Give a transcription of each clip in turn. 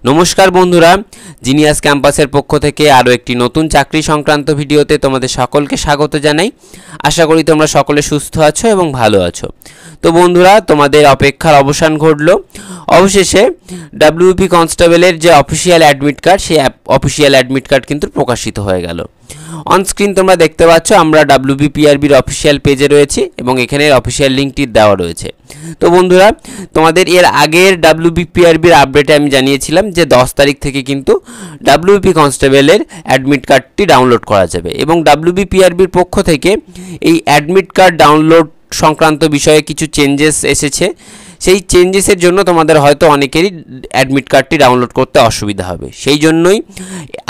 নমস্কার বন্ধুরা, জিনিয়াস ক্যাম্পাসের পক্ষ থেকে আরও একটি নতুন চাকরি সংক্রান্ত ভিডিওতে তোমাদের সকলকে স্বাগত জানাই। আশা করি তোমরা সকলে সুস্থ আছো এবং ভালো আছো। তো বন্ধুরা, তোমাদের অপেক্ষার অবসান ঘটলো। অবশেষে ডাব্লিউপি কনস্টেবলের যে অফিসিয়াল অ্যাডমিট কার্ড, সেই অফিসিয়াল অ্যাডমিট কার্ড কিন্তু প্রকাশিত হয়ে গেল। অনস্ক্রিন তোমরা দেখতে পাচ্ছ আমরা WBPRBর অফিসিয়াল পেজে রয়েছি এবং এখানে অফিসিয়াল লিঙ্কটি দেওয়া রয়েছে। তো বন্ধুরা, তোমাদের এর আগের WBPRBর আপডেটে আমি জানিয়েছিলাম যে 10 তারিখ থেকে কিন্তু WBP কনস্টেবলের অ্যাডমিট কার্ডটি ডাউনলোড করা যাবে এবং WBPRBর পক্ষ থেকে এই অ্যাডমিট কার্ড ডাউনলোড সংক্রান্ত বিষয়ে কিছু চেঞ্জেস এসেছে। সেই চেঞ্জেসের জন্য তোমাদের হয়তো অনেকেরই অ্যাডমিট কার্ডটি ডাউনলোড করতে অসুবিধা হবে। সেই জন্যই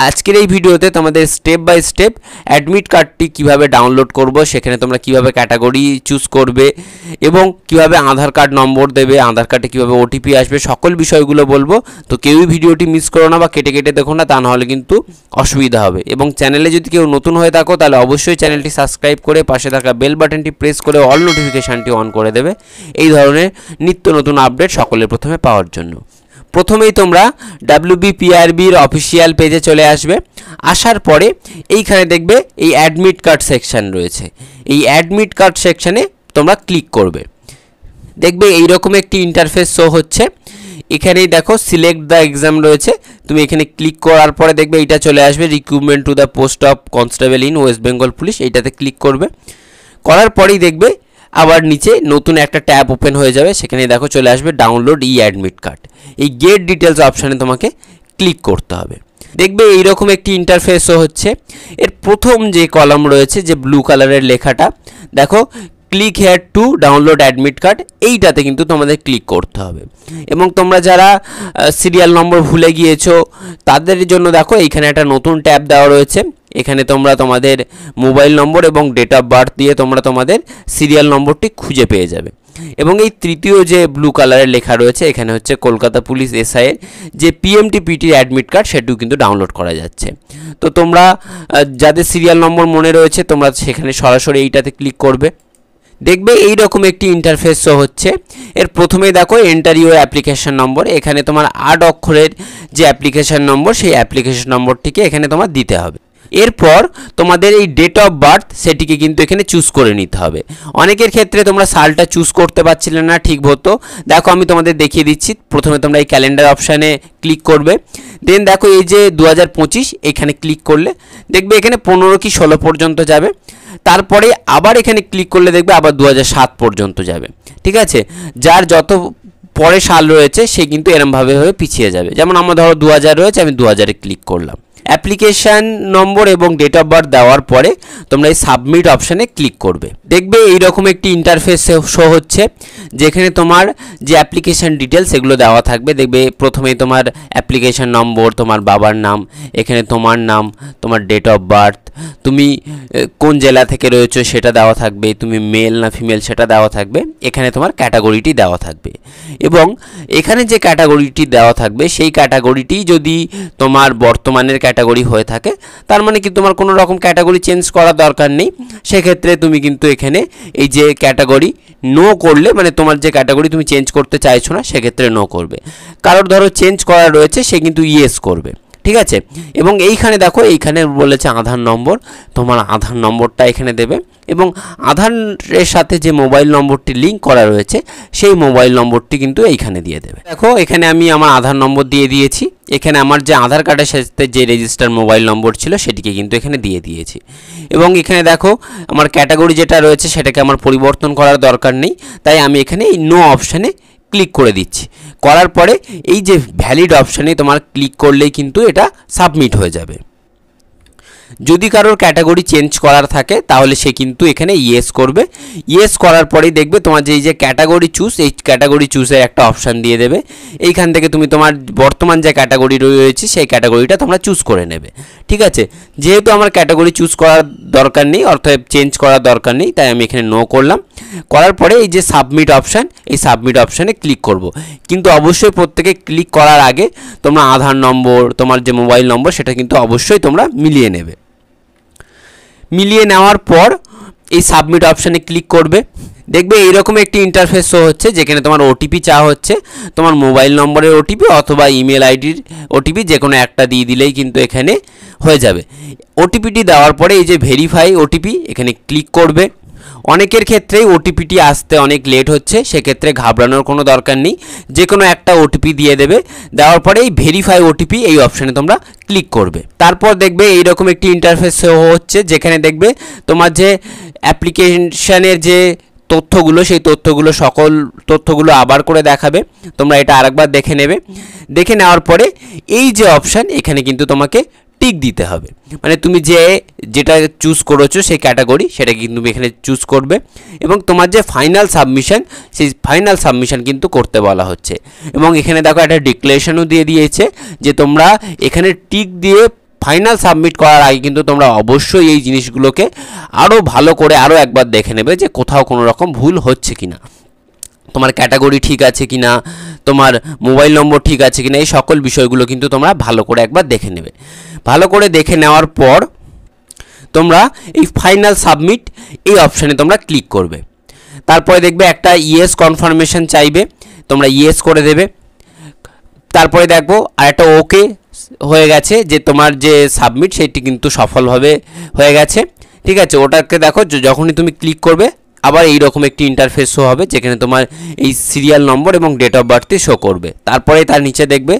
আজকের এই ভিডিওতে তোমাদের স্টেপ বাই স্টেপ অ্যাডমিট কার্ডটি কিভাবে ডাউনলোড করব, সেখানে তোমরা কিভাবে ক্যাটাগরি চুজ করবে এবং কিভাবে আধার কার্ড নম্বর দেবে, আধার কার্ডে কিভাবে OTP আসবে, সকল বিষয়গুলো বলবো। তো কেউই ভিডিওটি মিস করো না বা কেটে কেটে দেখো না, তা নাহলে কিন্তু অসুবিধা হবে। এবং চ্যানেলে যদি কেউ নতুন হয়ে থাকো তাহলে অবশ্যই চ্যানেলটি সাবস্ক্রাইব করে পাশে থাকা বেল বাটনটি প্রেস করে অল নোটিফিকেশানটি অন করে দেবে এই ধরনের নিত্য নতুন আপডেট সকলের প্রথমে পাওয়ার জন্য। প্রথমেই তোমরা WBPRBর অফিসিয়াল পেজে চলে আসবে। আসার পরে এইখানে দেখবে এই অ্যাডমিট কার্ড সেকশন রয়েছে। এই অ্যাডমিট কার্ড সেকশানে তোমরা ক্লিক করবে। দেখবে এইরকম একটি ইন্টারফেস শো হচ্ছে। এখানেই দেখো সিলেক্ট দ্য এক্সাম রয়েছে। তুমি এখানে ক্লিক করার পরে দেখবে এইটা চলে আসবে recruitment to the post of constable in West Bengal police. এইটাতে ক্লিক করবে। করার পরেই দেখবে আবার নিচে নতুন একটা ট্যাব ওপেন হয়ে যাবে। সেখানে দেখো চলে আসবে ডাউনলোড অ্যাডমিট কার্ড। এই গেট ডিটেলস অপশানে তোমাকে ক্লিক করতে হবে। দেখবে এইরকম একটি ইন্টারফেসও হচ্ছে। এর প্রথম যে কলাম রয়েছে, যে ব্লু কালারের লেখাটা, দেখো click here to download admit card, এইটাতে কিন্তু তোমাদের ক্লিক করতে হবে। এবং তোমরা যারা সিরিয়াল নম্বর ভুলে গিয়েছো তাদের জন্য দেখো এইখানে একটা নতুন ট্যাব দেওয়া রয়েছে। এখানে তোমরা তোমাদের মোবাইল নম্বর এবং ডেট অফ বার্থ দিয়ে তোমরা তোমাদের সিরিয়াল নম্বরটি খুঁজে পেয়ে যাবে। এবং এই তৃতীয় যে ব্লু কালারের লেখা রয়েছে, এখানে হচ্ছে কলকাতা পুলিশ SI এর যে PMTPTর অ্যাডমিট কার্ড, সেটিও কিন্তু ডাউনলোড করা যাচ্ছে। তো তোমরা যাদের সিরিয়াল নম্বর মনে রয়েছে তোমরা সেখানে সরাসরি এইটাতে ক্লিক করবে। দেখবে এই রকম একটি ইন্টারফেস শো হচ্ছে। এর প্রথমেই দেখো এন্টার ইউর অ্যাপ্লিকেশন নম্বর। এখানে তোমার 8 অক্ষরের যে অ্যাপ্লিকেশন নম্বর, সেই অ্যাপ্লিকেশন নম্বরটিকে এখানে তোমার দিতে হবে। এরপর তোমাদের এই ডেট অফ বার্থ সেটিকে কিন্তু এখানে চুজ করে নিতে হবে। অনেকের ক্ষেত্রে তোমরা সালটা চুজ করতে পারছিলে না ঠিক মতো। দেখো আমি তোমাদের দেখিয়ে দিচ্ছি। প্রথমে তোমরা এই ক্যালেন্ডার অপশানে ক্লিক করবে। দেন দেখো এই যে 2025 এখানে ক্লিক করলে দেখবে এখানে 15 কি 16 পর্যন্ত যাবে। তারপরে আবার এখানে ক্লিক করলে দেখবে আবার 2007 পর্যন্ত যাবে। ঠিক আছে, যার যত পরে সাল রয়েছে সে কিন্তু এরমভাবে পিছিয়ে যাবে। যেমন আমার ধরো 2000 রয়েছে, আমি 2000-এ ক্লিক করলাম। অ্যাপ্লিকেশান নম্বর এবং ডেট অফ বার্থ দেওয়ার পরে তোমরা এই সাবমিট অপশানে ক্লিক করবে। দেখবে এইরকম একটি ইন্টারফেস শো হচ্ছে, যেখানে তোমার যে অ্যাপ্লিকেশান ডিটেলস সেগুলো দেওয়া থাকবে। দেখবে প্রথমেই তোমার অ্যাপ্লিকেশান নম্বর, তোমার বাবার নাম, এখানে তোমার নাম, তোমার ডেট অফ বার্থ, তুমি কোন জেলা থেকে রয়েছো সেটা দেওয়া থাকবে, তুমি মেল না ফিমেল সেটা দেওয়া থাকবে, এখানে তোমার ক্যাটাগরিটি দেওয়া থাকবে। এবং এখানে যে ক্যাটাগরিটি দেওয়া থাকবে সেই ক্যাটাগরিটি যদি তোমার বর্তমানের ক্যাটাগরি হয়ে থাকে, তার মানে কি তোমার কোনো রকম ক্যাটাগরি চেঞ্জ করার দরকার নেই। সেক্ষেত্রে তুমি কিন্তু এখানে এই যে ক্যাটাগরি নো করলে, মানে তোমার যে ক্যাটাগরি তুমি চেঞ্জ করতে চাইছো না সেক্ষেত্রে নো করবে। কারোর ধরো চেঞ্জ করা রয়েছে সে কিন্তু ইয়েস করবে। ঠিক আছে, এবং এইখানে দেখো এইখানে বলেছে আধার নম্বর, তোমার আধার নম্বরটা এখানে দেবে এবং আধারের সাথে যে মোবাইল নম্বরটি লিঙ্ক করা রয়েছে সেই মোবাইল নম্বরটি কিন্তু এইখানে দিয়ে দেবে। দেখো এখানে আমি আমার আধার নম্বর দিয়ে দিয়েছি। এখানে আমার যে আধার কার্ডের সাথে যে রেজিস্টার মোবাইল নম্বর ছিল সেটিকে কিন্তু এখানে দিয়ে দিয়েছি। এবং এখানে দেখো আমার ক্যাটাগরি যেটা রয়েছে সেটাকে আমার পরিবর্তন করার দরকার নেই, তাই আমি এখানে এই নো অপশানে ক্লিক করে দিচ্ছি। করার পরে এই যে ভ্যালিড অপশানে তোমার ক্লিক করলেই কিন্তু এটা সাবমিট হয়ে যাবে। যদি কারোর ক্যাটাগরি চেঞ্জ করার থাকে তাহলে সে কিন্তু এখানে ইয়েস করবে। ইয়েস করার পরেই দেখবে তোমার যে ক্যাটাগরি চুজ, এই ক্যাটাগরি চুজের একটা অপশান দিয়ে দেবে। এইখান থেকে তুমি তোমার বর্তমান যে ক্যাটাগরি রয়েছে সেই ক্যাটাগরিটা তোমরা চুজ করে নেবে। ঠিক আছে, যেহেতু আমার ক্যাটাগরি চুজ করার দরকার নেই, অর্থাৎ চেঞ্জ করার দরকার নেই, তাই আমি এখানে নো করলাম। করার পরে এই যে সাবমিট অপশান, এই সাবমিট অপশানে ক্লিক করব। কিন্তু অবশ্যই প্রত্যেকে ক্লিক করার আগে তোমরা আধার নম্বর, তোমার যে মোবাইল নম্বর সেটা কিন্তু অবশ্যই তোমরা মিলিয়ে নেবে। মিলিয়ে নেওয়ার পর এই সাবমিট অপশানে ক্লিক করবে। দেখবে এইরকম একটি ইন্টারফেস শো হচ্ছে, যেখানে তোমার ওটিপি চাওয়া হচ্ছে। তোমার মোবাইল নম্বরের ওটিপি অথবা ইমেল আইডির ওটিপি যে কোনো একটা দিয়ে দিলেই কিন্তু এখানে হয়ে যাবে। ওটিপিটি দেওয়ার পরে এই যে ভেরিফাই ওটিপি, এখানে ক্লিক করবে। অনেকের ক্ষেত্রেই ওটিপিটি আসতে অনেক লেট হচ্ছে, সেক্ষেত্রে ঘাবড়ানোর কোনো দরকার নেই। যে কোনো একটা ওটিপি দিয়ে দেবে, দেওয়ার পরে এই ভেরিফাই ওটিপি এই অপশানে তোমরা ক্লিক করবে। তারপর দেখবে এইরকম একটি ইন্টারফেস হচ্ছে, যেখানে দেখবে তোমার যে অ্যাপ্লিকেশানের যে তথ্যগুলো, সেই তথ্যগুলো সকল তথ্যগুলো আবার করে দেখাবে। তোমরা এটা আরেকবার দেখে নেবে। দেখে নেওয়ার পরে এই যে অপশান, এখানে কিন্তু তোমাকে টিক দিতে হবে। মানে তুমি যেটা চুজ করেছো সেই ক্যাটাগরি, সেটা কিন্তু তুমি এখানে চুজ করবে এবং তোমার যে ফাইনাল সাবমিশন, সেই ফাইনাল সাবমিশন কিন্তু করতে বলা হচ্ছে। এবং এখানে দেখো একটা ডিক্লারেশনও দিয়ে দিয়েছে যে তোমরা এখানে টিক দিয়ে ফাইনাল সাবমিট করার আগে কিন্তু তোমরা অবশ্যই এই জিনিসগুলোকে আরও ভালো করে আরও একবার দেখে নেবে যে কোথাও কোনো রকম ভুল হচ্ছে কি না, তোমার ক্যাটাগরি ঠিক আছে কি না, তোমার মোবাইল নম্বর ঠিক আছে কি না, এই সকল বিষয়গুলো কিন্তু তোমরা ভালো করে একবার দেখে নেবে। ভালো করে দেখে নেওয়ার পর তোমরা এই ফাইনাল সাবমিট এই অপশানে তোমরা ক্লিক করবে। তারপরে দেখবে একটা ইয়েস কনফার্মেশন চাইবে, তোমরা ইয়েস করে দেবে। তারপরে দেখবো আর একটা ওকে হয়ে গেছে, যে তোমার যে সাবমিট সেটি কিন্তু সফলভাবে হয়ে গেছে। ঠিক আছে, ওটাকে দেখো যখনই তুমি ক্লিক করবে আবার এই রকম একটি ইন্টারফেস শো হবে, যেখানে তোমার এই সিরিয়াল নম্বর এবং ডেট অফ বার্থে শো করবে। তারপরে তার নিচে দেখবে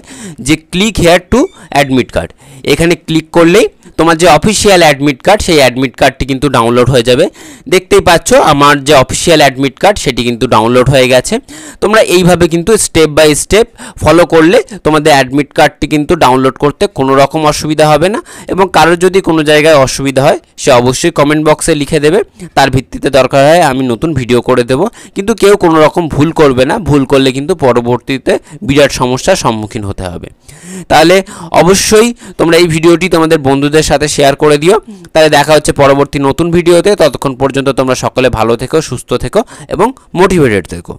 যে click here to admit card, এখানে ক্লিক করলেই তোমার যে অফিসিয়াল অ্যাডমিট কার্ড, সেই অ্যাডমিট কার্ডটি কিন্তু ডাউনলোড হয়ে যাবে। দেখতেই পাচ্ছ আমার যে অফিসিয়াল অ্যাডমিট কার্ড সেটি কিন্তু ডাউনলোড হয়ে গেছে। তোমরা এইভাবে কিন্তু স্টেপ বাই স্টেপ ফলো করলে তোমাদের অ্যাডমিট কার্ডটি কিন্তু ডাউনলোড করতে কোনো রকম অসুবিধা হবে না। এবং কারোর যদি কোনো জায়গায় অসুবিধা হয়, সে অবশ্যই কমেন্ট বক্সে লিখে দেবে, তার ভিত্তিতে দরকার হয় আমি নতুন ভিডিও করে দেব। কিন্তু কেউ কোনো রকম ভুল করবে না, ভুল করলে কিন্তু পরবর্তীতে বিরাট সমস্যার সম্মুখীন হতে হবে। তাহলে অবশ্যই তোমরা এই ভিডিওটি তোমাদের বন্ধুদের সাথে শেয়ার করে দিও। তাহলে দেখা হচ্ছে পরবর্তী নতুন ভিডিওতে। ততক্ষণ পর্যন্ত তোমরা সকলে ভালো থেকো, সুস্থ থেকো এবং মোটিভেটেড থেকো।